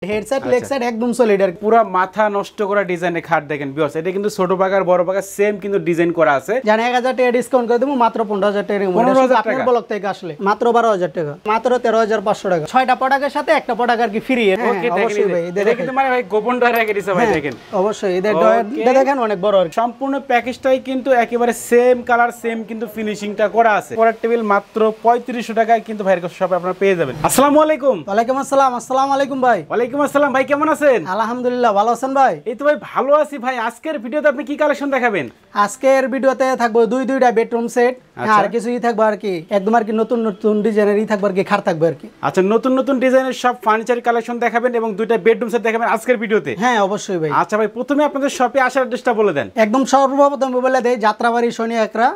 Headset leg side একদম solid আর পুরো মাথা নষ্ট করা ডিজাইনের খাট দেখেন ভিউয়ার্স, এটা কিন্তু ছোট পাকার বড় পাকার সেম কিন্তু ডিজাইন করা আছে। জানেন 1000 টাকা ডিসকাউন্ট করে দেবো মাত্র 15000 টাকা। 15000 টাকা আপনার ব্লক থেকে আসলে মাত্র 12000 টাকা, মাত্র 13500 টাকা। 6টা প্রোডাক্টের সাথে একটা প্রোডাক্ট আর কি ফ্রি। ওকে অবশ্যই ভাই, এটা কিন্তু মানে ভাই গোপন ডয়ার রেখে দিছে ভাই দেখেন। অবশ্যই এদের ডয়ার দেখেন অনেক বড় আর সম্পূর্ণ প্যাকেজটাই কিন্তু একেবারে সেম কালার সেম কিন্তু ফিনিশিংটা করা আছে। পরের টেবিল মাত্র 3500 টাকায় কিন্তু ভাইয়ের শপে আপনারা পেয়ে যাবেন। আসসালামু আলাইকুম। ওয়ালাইকুম আসসালাম। আসসালামু আলাইকুম ভাই। ওয়ালাইকুম আসসালাম ভাই, কেমন আছেন? আলহামদুলিল্লাহ, ভালো আছেন ভাই? এই তো ভাই ভালো আছি ভাই। আজকের ভিডিওতে আপনি কি কালেকশন দেখাবেন? আজকের ভিডিওতে থাকবে দুইটা বেডরুম সেট, আর কিছুই থাকবে আর কি একদম আর কি নতুন নতুন ডিজাইনেরই থাকবে আর কি খাট থাকবে আর কি। আচ্ছা, নতুন নতুন ডিজাইনের সব ফার্নিচার কালেকশন দেখাবেন এবং দুইটা বেডরুম সেট দেখাবেন আজকের ভিডিওতে। হ্যাঁ অবশ্যই ভাই। আচ্ছা ভাই, প্রথমে আপনাদের শপে আসার অ্যাড্রেসটা বলে দেন। একদম সর্বপ্রথম বলে দেই যাত্রাবাড়ি শনি একরা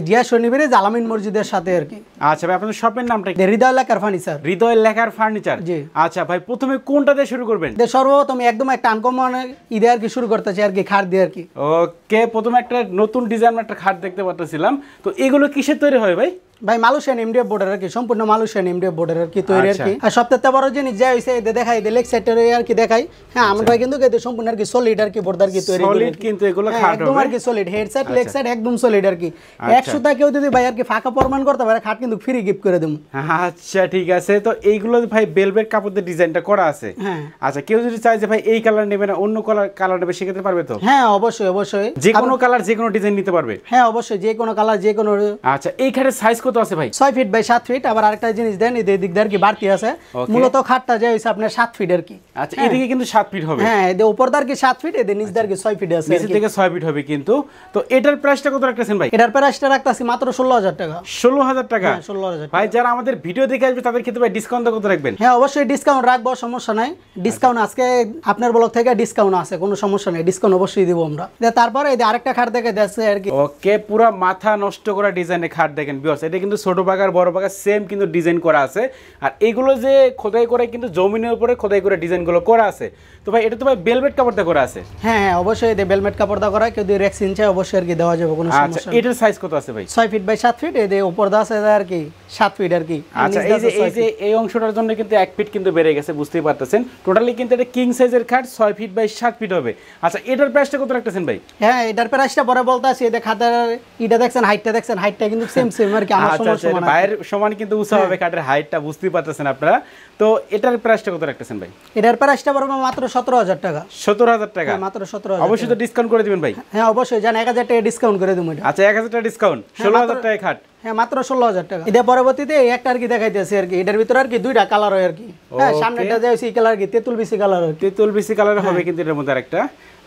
জিয়া শনিবারে জালামিন মসজিদের সাথে আর কি। আচ্ছা ভাই, আপনাদের শপের নামটা কি? হৃদয় লেখার ফার্নিচার। হৃদয় লেখার ফার্নিচার। জি। আচ্ছা ভাই, প্রথমে কোনটা দিয়ে শুরু করবেন? সর্বপ্রথম একদম একটা আনকমন ঈদে আর কি শুরু করতেছি আর কি খাট দিয়ে আর কি। ওকে, প্রথমে একটা নতুন ডিজাইন একটা খাট দেখতে পাচ্ছিলাম, তো এগুলো কিসের তৈরি হয় ভাই? ভাই মালয়েশিয়ান এমডিএফ বোর্ডার আর কি, সম্পূর্ণ মালয়েশিয়ান এমডিএফ বোর্ডার আর কি তৈরি আর কি। আর সবথেকে বড় জিনিস যা হইছে এতে দেখাই লেগ সাইডের আর কি দেখাই। হ্যাঁ আমরা কিন্তু এতে সম্পূর্ণ আর কি সলিড আর কি বোর্ডার কি তৈরি সলিড, কিন্তু এগুলো খাট হবে একদম আর কি সলিড। হেডসেট লেগ সাইড একদম সলিড আর কি। 100 টাকা কেউ যদি ভাই আর কি ফাঁকা প্রমাণ করতে পারে খাট কিন্তু ফ্রি গিফট করে দেব। আচ্ছা ঠিক আছে, তো এইগুলো ভাই ভেলভেট কাপড় দিয়ে ডিজাইনটা করা আছে। হ্যাঁ আচ্ছা, কেউ যদি চায় যে ভাই এই কালার নেবে না অন্য কালার নেবে সেক্ষেত্রে পারবে তো? হ্যাঁ অবশ্যই অবশ্যই, যে কোনো কালার যে কোনো ডিজাইন নিতে পারবে। হ্যাঁ অবশ্যই যে কোনো কালার যে কোনো। আচ্ছা, এই খাটের সাইজ কত আছে ভাই? 6 ফিট বাই 7 ফিট। আবার আরেকটা জিনিস দেন এই দিক দিয়ে আর কি বাড়তি আছে। মূলত খাটটা যে হইছে আপনার 7 ফিট আর কি। আচ্ছা, এদিকে কিন্তু 7 ফিট হবে। হ্যাঁ এদের উপর দার কি 7 ফিট, এদের নিচ দার কি 6 ফিট আছে। নিচ থেকে 6 ফিট হবে কিন্তু। তো এটার প্রাইসটা কত রাখতেছেন ভাই? এটার প্রাইসটা রাখতাছি মাত্র 16000 টাকা। 16000 টাকা? হ্যাঁ 16000 ভাই যারা আমাদের ভিডিও দেখে আসবে তাদের ক্ষেত্রে ভাই ডিসকাউন্ট কত রাখবেন? হ্যাঁ অবশ্যই ডিসকাউন্ট রাখবো, সমস্যা নাই। ডিসকাউন্ট আজকে আপনার ব্লগ থেকে ডিসকাউন্ট আছে, কোনো সমস্যা নেই, ডিসকাউন্ট অবশ্যই দিব আমরা। তারপরে এই যে আরেকটা খাট দেখে দেখছে আর কি। ওকে, পুরো মাথা নষ্ট করা ডিজাইনের খাট দেখেন ভিউয়ার্স, এটা কিন্তু ছোট পাকার বড় পাকার সেম কিন্তু ডিজাইন করা আছে। আর এইগুলো যে খোদাই করে কিন্তু জমিনের উপরে খোদাই করে ডিজাইনগুলো করা আছে। তো ভাই এটা তো ভাই ভেলভেট কাপড় দিয়ে করা আছে। হ্যাঁ হ্যাঁ অবশ্যই এই ভেলভেট কাপড় দিয়ে করা, কেউ যদি রেক্সিন চায় অবশ্যই আর কি দেওয়া যাবে, কোনো সমস্যা নেই। এটার সাইজ কত আছে ভাই? 6 ফিট বাই 7 ফিট, এই উপর দা আছে আর কি 7 ফিট আর কি। আচ্ছা, এই যে এই অংশটার জন্য কিন্তু 1 ফিট কিন্তু বেড়ে গেছে, বুঝতেই পারতেছেন। টোটালি কিন্তু এটা কিং সাইজের খাট 6 ফিট বাই 7 ফিট হবে। আচ্ছা, এটার প্রাইসটা কত রাখতেছেন ভাই? হ্যাঁ এটার প্রাইসটা পরে বলতাছি। এই খাটের ইটা দেখছেন, হাইটটা দেখছেন, হাইটটা কিন্তু সেম আর কি আমার সমান। ভাইয়ের সমান কিন্তু উঁচা হবে খাটের হাইটটা, বুঝতেই পারতেছেন আপনারা। তো এটার প্রাইসটা কত রাখতেছেন ভাই? এটার প্রাইসটা পড়বে মাত্র 17000 টাকা। 17000 টাকা? মাত্র 17000। অবশ্যই তো ডিসকাউন্ট করে দিবেন ভাই? হ্যাঁ অবশ্যই, জান 1000 টাকা ডিসকাউন্ট করে দেবো। আচ্ছা, 1000 টাকা ডিসকাউন্ট, 16000 টাকা খাট। হ্যাঁ মাত্র 16000 টাকা। এর পরবর্তীতে একটা আর কি দেখাইতেছি আর কি। এটার ভিতরে আর কি দুইটা কালার হয় আর কি। হ্যাঁ সামনেটা যে এই কালার কি তেঁতুল বিসি কালার, তেঁতুল বিসি কালার হবে কিন্তু এটার মধ্যে আরেকটা।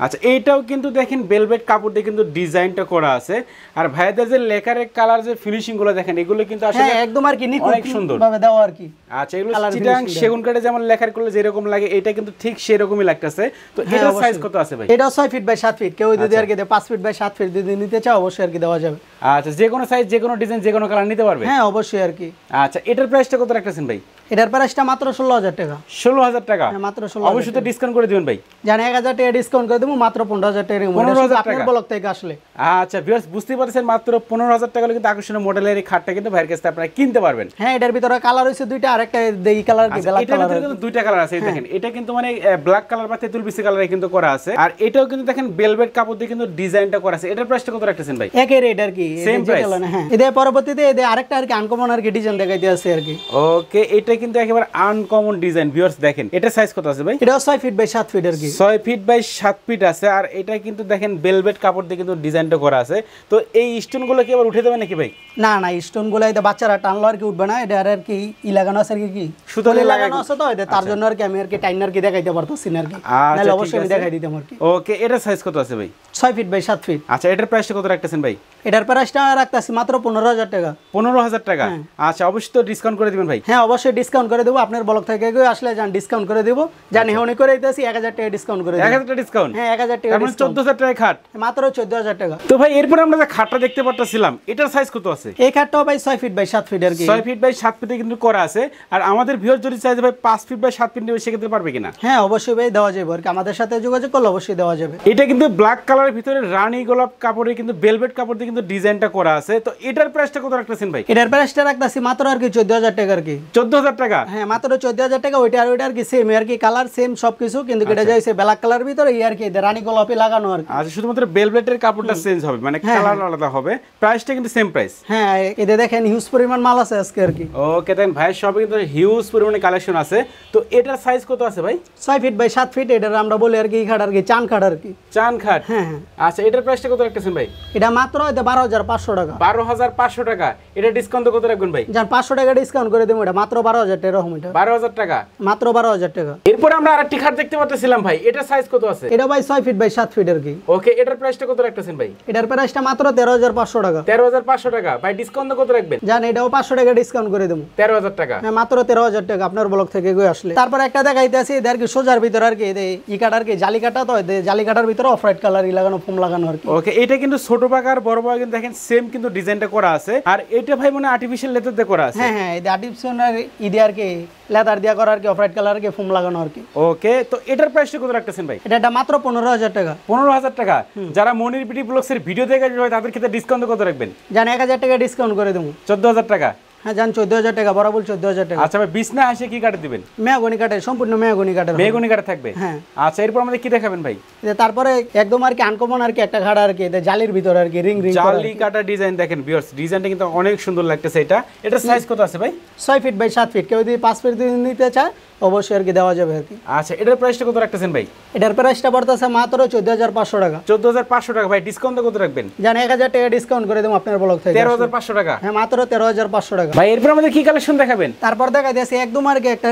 আচ্ছা, এইটাও কিন্তু দেখেন ভেলভেট কাপড় দিয়ে কিন্তু ডিজাইনটা করা আছে। আর ভাইদের যে লেকারের কালার যে ফিনিশিং গুলো দেখেন, এগুলো কিন্তু আসলে একদম আর কি অনেক সুন্দর ভাবে দেওয়া আর কি। আচ্ছা, এগুলো চিটাং সেগুন কাঠে যেমন লেখার করলে যেরকম লাগে এটা কিন্তু ঠিক সেরকমই লাগতেছে। তো এটার সাইজ কত আছে ভাই? এটা 6 ফিট বাই 7 ফিট। কেউ যদি আর কি 5 ফিট বাই 7 ফিট যদি নিতে চাও অবশ্যই আর কি দেওয়া যাবে। আচ্ছা, যে কোনো সাইজ যে কোনো ডিজাইন যে কোনো কালার নিতে পারবে? হ্যাঁ অবশ্যই আর কি। আচ্ছা, এটার প্রাইসটা কত রাখতেছেন ভাই? এটার প্রাইসটা মাত্র 16000 টাকা। 16000 টাকা? হ্যাঁ মাত্র 16000। অবশ্যই তো ডিসকাউন্ট করে দিবেন ভাই? জান 1000 টাকা ডিসকাউন্ট করে দেবো, মাত্র 15000 টাকা। 15000 টাকা আপনার ব্লগ থেকে আসলে। আচ্ছা ভিউয়ার্স, বুঝতেই পারছেন মাত্র 15000 টাকা হলে কিন্তু আকর্ষণীয় মডেলের এই খাটটা কিন্তু ভাইয়ের কাছে আপনারা কিনতে পারবেন। হ্যাঁ এটার ভিতরে কালার হইছে দুইটা, আরেকটা এই কালার কি ব্ল্যাক কালার। এটার ভিতরে দুইটা কালার আছে দেখেন, এটা কিন্তু মানে ব্ল্যাক কালার বা তেঁতুল বিসি কালারে কিন্তু করা আছে। আর এটাও কিন্তু দেখেন ভেলভেট কাপড় দিয়ে কিন্তু ডিজাইনটা করা আছে। এটার প্রাইসটা কত রাখতেছেন ভাই? একই রেট আর কি, সেম প্রাইস। হ্যাঁ এদের পরবর্তীতে এদের আরেকটা আর কি আনকমন আর কি ডিজাইন দেখাইতে আছে আর কি। ওকে, এটা কিন্তু একেবারে আনকমন ডিজাইন ভিউয়ার্স দেখেন। এটা সাইজ কত আছে ভাই? এটাও 6 ফিট বাই 7 ফিট আর কি। 6 ফিট বাই 7 ফিট আছে। আর এটা কিন্তু দেখেন ভেলভেট কাপড় দিয়ে কিন্তু ডিজাইনটা করা আছে। তো এই স্টোনগুলো কি আবার উঠে দেবে নাকি ভাই? না না, স্টোনগুলো এটা বাচ্চারা টানলো আর কি উঠবে না। এটা আর কি লাগানো আছে আর কি সুতলি লাগানো আছে, তো এটা তার জন্য আর কি আমি আর কি টাইনার কি দেখাইতে পারতাছি না আর কি। নালে অবশ্যই আমি দেখাই দিতাম আর কি। ওকে, এটা সাইজ কত আছে ভাই? 6 ফিট বাই 7 ফিট। আচ্ছা, এটার প্রাইসটা কত রাখতেছেন ভাই? এটার প্রাইসটা রাখতাছি মাত্র 15000 টাকা। 15000 টাকা? আচ্ছা, অবশ্যই তো ডিসকাউন্ট করে দিবেন ভাই? হ্যাঁ অবশ্যই ডিসকাউন্ট করে দেবো। আপনার ব্লগ থেকে কেউ আসলে জান ডিসকাউন্ট করে দেবো। জানি হনি করে দিতেছি 1000 টাকা ডিসকাউন্ট করে দেব। 1000 টাকা ডিসকাউন্ট? হ্যাঁ 1000 টাকা। মানে 14000 টাকা খাট? মাত্র 14000 টাকা। তো ভাই এরপর আমরা যে খাটটা দেখতে পারতেছিলাম, এটার সাইজ কত আছে? এই খাটটাও ভাই 6 ফিট বাই 7 ফিট আর কি। 6 ফিট বাই 7 ফিটে কিন্তু করা আছে। আর আমাদের ভিউয়ার যদি চাই যে ভাই 5 ফিট বাই 7 ফিট নেবে সেক্ষেত্রে পারবে কিনা? হ্যাঁ অবশ্যই ভাই দেওয়া যাবে আর কি, আমাদের সাথে যোগাযোগ করলে অবশ্যই দেওয়া যাবে। এটা কিন্তু ব্ল্যাক কালারের ভিতরে রানী গোলাপ কাপড়ে কিন্তু ভেলভেট কাপড় দিয়ে কিন্তু ডিজাইনটা করা আছে। তো এটার প্রাইসটা কত রাখতেছেন ভাই? এটার প্রাইসটা রাখতাছি মাত্র আর কি 14000 টাকা আর কি। 14000 টাকা? হ্যাঁ মাত্র 14000 টাকা। ওইটা আর ওইটা আর কি সেম আর কি, কালার সেম সবকিছু, কিন্তু এটা যাইছে ব্ল্যাক কালার ভিতরে এই আর কি রানী গোলাপি লাগানো আর কি। আচ্ছা, শুধুমাত্র ভেলভেটের কাপড়টা চেঞ্জ হবে, মানে কালার আলাদা হবে, প্রাইসটা কিন্তু সেম প্রাইস। হ্যাঁ এতে দেখেন হিউজ পরিমাণ মাল আছে আজকে আর কি। ওকে, দেন ভাই সবে কিন্তু হিউজ পরিমাণে কালেকশন আছে। তো এটার সাইজ কত আছে ভাই? 6 ফিট বাই 7 ফিট। এটার আমরা বলি আর কি খাট আর কি, চান খাট আর কি। চান খাট? হ্যাঁ। আচ্ছা, এটার প্রাইসটা কত রাখতেছেন ভাই? এটা মাত্র 12500 টাকা। 12500 টাকা। এটা ডিসকাউন্ট কত রাখবেন ভাই? যান 500 টাকা ডিসকাউন্ট করে দেবো। এটা মাত্র 12000 টাকা এরকম। এটা 12000 টাকা? মাত্র 12000 টাকা। এরপর আমরা আরেকটি খাট দেখতে পাচ্ছিলাম ভাই, এটার সাইজ কত আছে? এটা ভাই 6 ফিট বাই 7 ফিট আর কি। ওকে, এটার প্রাইসটা কত রাখতেছেন ভাই? এটার প্রাইসটা মাত্র 13500 টাকা। 13500 টাকা। ভাই ডিসকাউন্ট কত রাখবেন? জান এটাও 500 টাকা ডিসকাউন্ট করে দেবো। 13000 টাকা? হ্যাঁ মাত্র 13000 টাকা আপনার ব্লক থেকে গিয়ে আসলে। তারপর একটা দেখাইতেছি এদের কি সোজার ভিতর আর কি, ই কাটার কি জালি কাটা, তো জালি কাটার ভিতরে অফ হোয়াইট কালার লাগানো ফোম লাগানো আর কি। ওকে, এটা কিন্তু ছোট পাকার বড় পাকা কিন্তু দেখেন সেম কিন্তু ডিজাইনটা করা আছে। আর এটা ভাই মানে আর্টিফিশিয়াল লেদার দিয়ে করা আছে। হ্যাঁ হ্যাঁ, এই আর্টিফিশিয়াল ইদি আর কি লেদার দিয়া করা আর কি, অফ হোয়াইট কালার কি ফোম লাগানো আর কি। ওকে, তো এটার প্রাইসটা কত রাখতেছেন ভাই? এটা মাত্র 15000 টাকা। 15000 টাকা? যারা মনির বিডি ব্লগস এর ভিডিও দেখে আসবে তাদের ক্ষেত্রে ডিসকাউন্ট কত রাখবেন? জান 1000 টাকা ডিসকাউন্ট করে দেবো। 14000 টাকা? হ্যাঁ জান 14000 টাকা, বরাবর 14000 টাকা। আচ্ছা ভাই, বিছনা আসে কি কাটে দিবেন? মেহগনি কাটে, সম্পূর্ণ মেহগনি কাটে। মেহগনি কাটে থাকবে? হ্যাঁ। আচ্ছা, এরপর আমাদের কি দেখাবেন ভাই? তারপরে একদম আর কি আনকমন আর কি একটা খাট আর কি, জালির ভিতর আর কি রিং রিং জালি কাটা ডিজাইন দেখেন ভিউয়ার্স, ডিজাইনটা কিন্তু অনেক সুন্দর লাগতেছে। এটার সাইজ কত আছে ভাই? 6 ফিট বাই 7 ফিট। কেউ যদি 5 ফিট নিতে চায় অবশ্যই আর কি দেওয়া যাবে আর কি। আচ্ছা, এটার প্রাইসটা কত রাখতেছেন ভাই? এটার প্রাইসটা পড়তেছে মাত্র 14500 টাকা। 14500 টাকা। ভাই ডিসকাউন্ট কত রাখবেন? জান 1000 টাকা ডিসকাউন্ট করে দেবো আপনার ব্লক থেকে। 13500 টাকা? হ্যাঁ মাত্র 13500 টাকা। ভাই এরপর আমাদের কি কালেকশন দেখাবেন? তারপর দেখা যাচ্ছে একদম আর কি একটা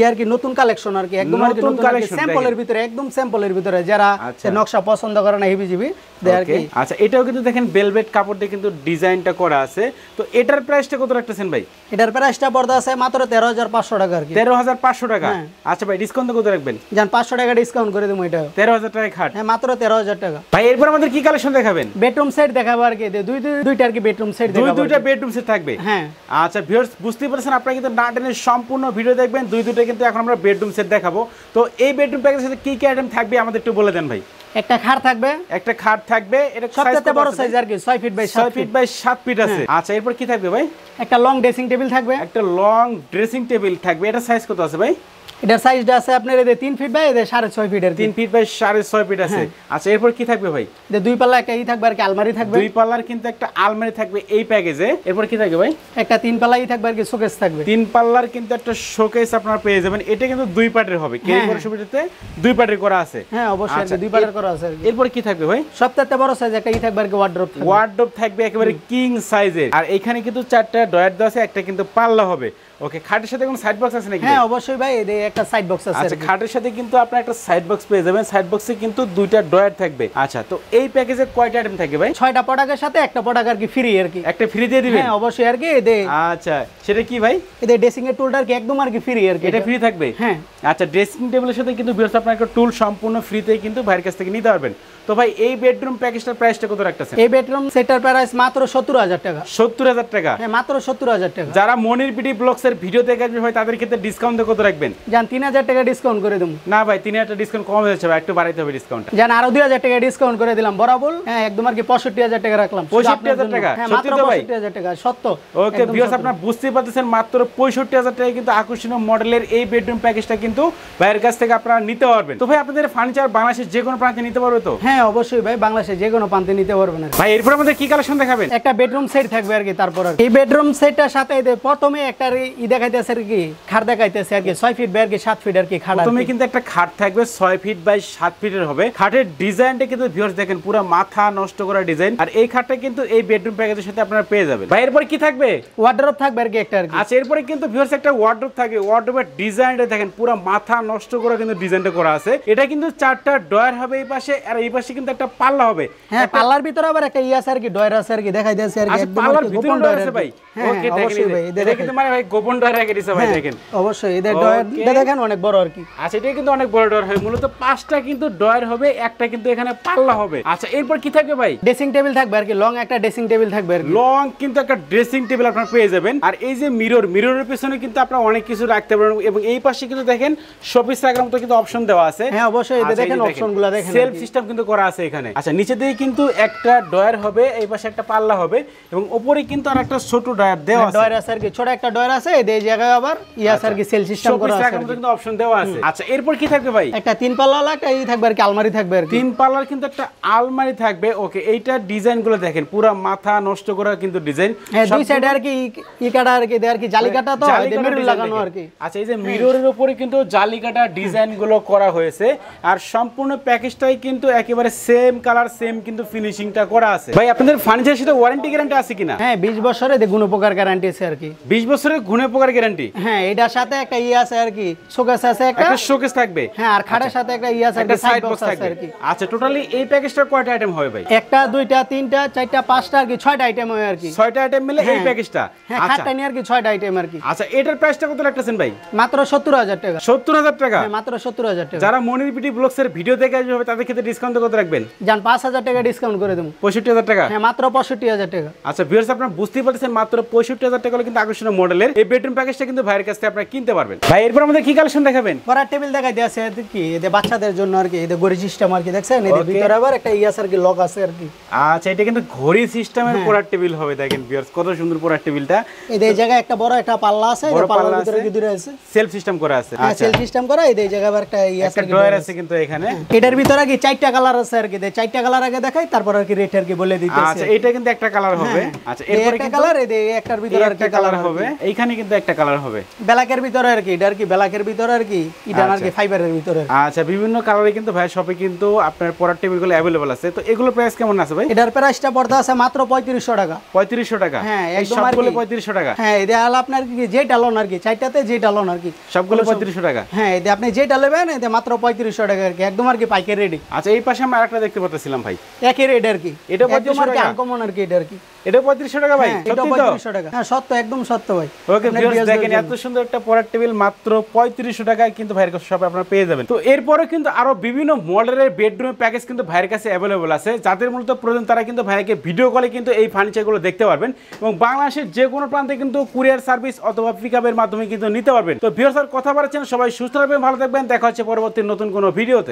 আর কি নতুন কালেকশন আর কি, একদম আর কি নতুন কালেকশন স্যাম্পলের ভিতরে, একদম স্যাম্পলের ভিতরে যারা নকশা পছন্দ করে না হিবিজিবি দেয় আর কি। আচ্ছা, এটাও কিন্তু দেখেন ভেলভেট কাপড় দিয়ে কিন্তু ডিজাইনটা করা আছে। তো এটার প্রাইসটা কত রাখতেছেন ভাই? এটার প্রাইসটা পড়তেছে মাত্র 13500 টাকা আর কি। 13500 টাকা? আচ্ছা ভাই, ডিসকাউন্ট কত রাখবেন? জান 500 টাকা ডিসকাউন্ট করে দেবো। এটা 13000 টাকা খাট? হ্যাঁ মাত্র 13000 টাকা। ভাই এরপর আমাদের কি কালেকশন দেখাবেন? বেডরুম সেট দেখাবো আর কি, দুইটা আর কি বেডরুম সেট দেখাবো। দুইটা বেডরুম সেট থাকবে? হ্যাঁ। আচ্ছা ভিউয়ার্স, বুঝতেই পারছেন আপনারা কিন্তু না টেনে সম্পূর্ণ ভিডিও দেখবেন। দুইটা কিন্তু এখন আমরা বেডরুম সেট দেখাবো। তো এই বেডরুম প্যাকেজের সাথে কি কি আইটেম থাকবে আমাদের একটু বলে দেন ভাই। একটা খাট থাকবে, একটা খাট থাকবে, এটা সবচেয়ে বড় সাইজ আর কি 6 feet by 7 feet. 6 feet by 7 feet আছে। আচ্ছা, এরপর কি থাকবে ভাই? একটা লং ড্রেসিং টেবিল থাকবে। একটা লং ড্রেসিং টেবিল থাকবে। এটা সাইজ কত আছে ভাই? এটার সাইজটা আছে আপনার এই 3 ফিট বাই 6.5 ফিট আর 3 ফিট বাই 6.5 ফিট আছে। আচ্ছা, এরপর কি থাকবে ভাই? দুই পাল্লা একটা থাকবে আর কি, আলমারি থাকবে। দুই পাল্লার কিন্তু একটা আলমারি থাকবে এই প্যাকেজে। এরপর কি থাকবে ভাই? একটা 3 পাল্লা থাকবে আর কি, শোকেস থাকবে। 3 পাল্লার কিন্তু একটা শোকেস আপনারা পেয়ে যাবেন। এটা কিন্তু দুই পার্টের হবে, ক্যারি করে সুবিধাতে দুই পার্টের করা আছে। হ্যাঁ অবশ্যই দুই পার্টের করা আছে। এরপর কি থাকবে ভাই? সবচেয়ে বড় সাইজ একটা থাকবে আর কি, ওয়ার্ডরোব থাকবে। ওয়ার্ডরোব থাকবে একেবারে কিং সাইজের। আর এখানে কিন্তু 4টা ডয়ার দেওয়া আছে, একটা কিন্তু পাল্লা হবে। ওকে, খাটের সাথে কোনো সাইড বক্স আছে নাকি? হ্যাঁ অবশ্যই ভাই, এই একটা সাইড বক্স আছে। আচ্ছা, খাটের সাথে কিন্তু আপনারা একটা সাইড বক্স পেয়ে যাবেন। সাইড বক্সে কিন্তু দুইটা ডয়ার থাকবে। আচ্ছা, তো এই প্যাকেজে কয়টা আইটেম থাকবে ভাই? 6টা প্রোডাক্টের সাথে একটা প্রোডাক্ট আর কি ফ্রি আর কি। একটা ফ্রি দিয়ে দিবেন? হ্যাঁ অবশ্যই আর কি। আচ্ছা, সেটা কি ভাই? এই ড্রেসিং এর টুলটা আর কি একদম আর কি ফ্রি আর কি। এটা ফ্রি থাকবে? হ্যাঁ। আচ্ছা, ড্রেসিং টেবিলের সাথে কিন্তু ভিউয়ার্স আপনারা একটা টুল সম্পূর্ণ ফ্রিতেই কিন্তু ভাইয়ের কাছ থেকে নিতে পারবেন। তো ভাই এই বেডরুম প্যাকেজটার প্রাইসটা কত রাখতেছেন? এই বেডরুম সেটার প্রাইস মাত্র 70000 টাকা। 70000 টাকা? হ্যাঁ মাত্র 70000 টাকা। যারা মনির বিডি ব্লগস এর ভিডিও দেখে আসবে ভাই তাদের ক্ষেত্রে ডিসকাউন্ট কত রাখবেন? জান 3000 টাকা ডিসকাউন্ট করে দেবো। না ভাই, 3000 টাকা ডিসকাউন্ট কম হয়েছে ভাই, একটু বাড়াইতে হবে ডিসকাউন্টটা। জান আরো 2000 টাকা ডিসকাউন্ট করে দিলাম বরাবর। হ্যাঁ একদম আর কি 65000 টাকা রাখলাম। 65000 টাকা? হ্যাঁ সত্যি মাত্র তো ভাই? 65000 টাকা সত্য। ওকে ভিউয়ার্স, আপনারা বুঝতেই পারতেছেন মাত্র 65000 টাকায় কিন্তু আকর্ষণীয় মডেলের এই বেডরুম প্যাকেজটা কিন্তু ভাইয়ের কাছ থেকে আপনারা নিতে পারবেন। তো ভাই আপনাদের ফার্নিচার বাংলাদেশের যে কোনো প্রান্তে নিতে পারবে তো? হ্যাঁ অবশ্যই ভাই, বাংলাদেশে যে কোনো প্রান্তে নিতে পারবেন। ভাই এরপর আমাদের কি কালেকশন দেখাবেন? একটা বেডরুম সেট থাকবে আর কি। তারপর এই বেডরুম সেটটার সাথে প্রথমে একটা দেখাইতেছে আর কি, খাট দেখাইতেছে আর কি 6 ফিট বাই আর কি 7 ফিট আর কি খাট। প্রথমে কিন্তু একটা খাট থাকবে 6 ফিট বাই 7 ফিটের হবে। খাটের ডিজাইনটা কিন্তু ভিউয়ার্স দেখেন পুরো মাথা নষ্ট করা ডিজাইন। আর এই খাটটা কিন্তু এই বেডরুম প্যাকেজের সাথে আপনারা পেয়ে যাবেন। ভাই এরপর কি থাকবে? ওয়ার্ডরোব থাকবে আর কি একটা আর কি। আচ্ছা, এরপরে কিন্তু ভিউয়ার্স একটা ওয়ার্ডরোব থাকবে। ওয়ার্ডরোবের ডিজাইনটা দেখেন পুরো মাথা নষ্ট করা কিন্তু ডিজাইনটা করা আছে। এটা কিন্তু 4টা ডয়ার হবে এই পাশে, আর এই পাশে কিন্তু একটা পাল্লা হবে। হ্যাঁ পাল্লার ভিতরে আবার একটা আছে আর কি, ডয়ার আছে আর কি, দেখাই দিয়েছে আর কি। আচ্ছা, পাল্লার ভিতরে ডয়ার আছে ভাই? ওকে, অবশ্যই ভাই। এটা কিন্তু মানে ভাই গোপন ডয়ার রেখে দিয়েছে ভাই দেখেন অবশ্যই এদের ডয়ারটা দেখেন অনেক বড় আর কি। আচ্ছা এটা কিন্তু অনেক বড় ডয়ার হবে, মূলত 5টা কিন্তু ডয়ার হবে, একটা কিন্তু এখানে পাল্লা হবে। আচ্ছা এরপর কি থাকবে ভাই? ড্রেসিং টেবিল থাকবে আর কি, লং একটা ড্রেসিং টেবিল থাকবে আর কি। লং কিন্তু একটা ড্রেসিং টেবিল আপনারা পেয়ে যাবেন। আর এই যে মিররের পেছনে কিন্তু আপনারা অনেক কিছু রাখতে পারবেন, এবং এই পাশে কিন্তু দেখেন শোপিস রাখার মতো কিন্তু অপশন দেওয়া আছে। হ্যাঁ অবশ্যই এই দেখেন অপশনগুলো দেখেন, সেলফ সিস্টেম কিন্তু করা আছে এখানে। আচ্ছা নিচে দিয়ে কিন্তু একটা ডয়ার হবে, এই পাশে একটা পাল্লা হবে, এবং উপরে কিন্তু আর একটা ছোট ডয়ার দেওয়া আছে। ডয়ার আছে আর কি, ছোট একটা ডয়ার আছে, এই জায়গায় আবার আছে আর কি, সেল সিস্টেম করা আছে কিন্তু অপশন দেওয়া আছে। আচ্ছা এরপর কি থাকবে ভাই? একটা 3 পাল্লা একটা এই থাকবে আর কি, আলমারি থাকবে আর কি। 3 পাল্লার কিন্তু একটা আলমারি থাকবে। ওকে এইটা ডিজাইন গুলো দেখেন, পুরো মাথা নষ্ট করা কিন্তু ডিজাইন। হ্যাঁ দুই সাইডে আর কি ই কাটা আর কি, আর কি জালি কাটা, তো মিরর লাগানো আর কি। আচ্ছা এই যে মিররের উপরে কিন্তু জালি কাটা ডিজাইন গুলো করা হয়েছে, আর সম্পূর্ণ প্যাকেজটাই কিন্তু একেবারে সেম কালার সেম কিন্তু ফিনিশিংটা করা আছে। ভাই আপনাদের ফার্নিচার সাথে ওয়ারেন্টি গ্যারান্টি আছে কিনা? হ্যাঁ 20 বছরের গুণ উপকার গ্যারান্টি আছে আর কি। 20 বছরের গুণ উপকার গ্যারান্টি? হ্যাঁ এটার সাথে একটা আছে আর কি, শোকেস আছে, একটা শোকেস থাকবে। হ্যাঁ আর খাটের সাথে একটা আছে, একটা সাইড বক্স আছে আর কি। আচ্ছা টোটালি এই প্যাকেজটা কয়টা আইটেম হবে ভাই? একটা দুইটা তিনটা চারটা পাঁচটা আর কি, 6টা আইটেম হয় আর কি। 6টা আইটেম মিলে এই প্যাকেজটা। হ্যাঁ খাটটা নিয়ে আর কি 6টা আইটেম আর কি। আচ্ছা এটার প্রাইসটা কত রাখতেছেন ভাই? মাত্র 70,000 টাকা। 70,000 টাকা? হ্যাঁ মাত্র 70,000 টাকা। যারা মনির বিটি ব্লগস এর ভিডিও দেখে আসবে তাদের ক্ষেত্রে ডিসকাউন্ট কত রাখবেন? জান 5,000 টাকা ডিসকাউন্ট করে দেব। 65,000 টাকা? হ্যাঁ মাত্র 65,000 টাকা। আচ্ছা ভিউয়ার্স আপনারা বুঝতেই পারতেছেন মাত্র 65,000 টাকা হলে কিন্তু আকর্ষণীয় মডেলের এই বেডরুম প্যাকেজটা কিন্তু ভাইয়ের কাছ থেকে আপনারা কিনতে পারবেন। ভাই এরপর আমাদের কি কালেকশন দেখাবেন? পড়ার টেবিল দেখাই দিয়েছে আর কি, এদের বাচ্চাদের জন্য আর কি, এদের গড়ি সিস্টেম আর কি, দেখছেন এদের ভিতরে আবার একটা আছে আর কি, লক আছে আর কি। আচ্ছা এটা কিন্তু ঘড়ি সিস্টেমের পড়ার টেবিল হবে, দেখেন ভিউয়ার্স কত সুন্দর পড়ার টেবিলটা। এই জায়গায় একটা বড় একটা পাল্লা আছে, এই পাল্লার ভিতরে কি দূরে আছে সেলফ সিস্টেম করা আছে। আচ্ছা সেল সিস্টেম করা, এই জায়গায় আবার একটা আছে একটা ডয়ার আছে কিন্তু এখানে। এটার ভিতরে কি 4টা কালার আছে আর কি, 4টা কালার আগে দেখাই তারপর আর কি রেট আর কি বলে দিতেছি। আচ্ছা এটা কিন্তু একটা কালার হবে। আচ্ছা এরপরে একটা কালার, এই একটার ভিতরে আর কি কালার হবে, এইখানে কিন্তু একটা কালার হবে ব্ল্যাকের ভিতরে আর কি, এটা আর কি ব্ল্যাকের ভিতরে আর কি, এটা আর কি ফাইবারের ভিতরে। আচ্ছা বিভিন্ন কালারে কিন্তু ভাই শপে কিন্তু আপনার পড়ার টেবিলগুলো अवेलेबल আছে। তো এগুলো প্রাইস কেমন আছে ভাই? এটার প্রাইসটা পড়তে আছে মাত্র 3500 টাকা। 3500 টাকা? হ্যাঁ একদম সবগুলো 3500 টাকা? হ্যাঁ এটা হলো আপনার কি যেটা লোন আর কি, 4টাতে যেটা লোন আর কি, সবগুলো 3500 টাকা? হ্যাঁ এটা আপনি যেটা নেবেন এটা মাত্র 3500 টাকা আর কি, একদম আর কি পাইকারি রেডি। আচ্ছা এই পাশে আমি আরেকটা দেখতে পাচ্ছিলাম ভাই, একই রেট আর কি, এটা 3500 টাকা আনকমন আর কি, এটা আর কি, এটা 3500 টাকা ভাই? এটা 3500 টাকা। হ্যাঁ সত্য, একদম সত্য ভাই। ওকে ভিউয়ার্স দেখেন এত সুন্দর একটা পড়ার টেবিল মাত্র 3500 টাকায় কিন্তু ভাইয়ের কাছে শপে আপনারা পেয়ে যাবেন। তো এরপরে কিন্তু আরো বিভিন্ন মডেলের বেডরুম প্যাকেজ কিন্তু ভাইয়ের কাছে अवेलेबल আছে, যাদের মূলত প্রয়োজন তারা কিন্তু ভাইকে ভিডিও কলে কিন্তু এই ফার্নিচারগুলো দেখতে পারবেন, এবং বাংলাদেশের যে কোনো প্রান্তে কিন্তু কুরিয়ার সার্ভিস অথবা পিকআপের মাধ্যমে কিন্তু নিতে পারবেন। তো ভিউয়ার্স আর কথা বলাচ্ছেন, সবাই সুস্থ থাকবেন, ভালো থাকবেন, দেখা হচ্ছে পরবর্তী নতুন কোনো ভিডিওতে।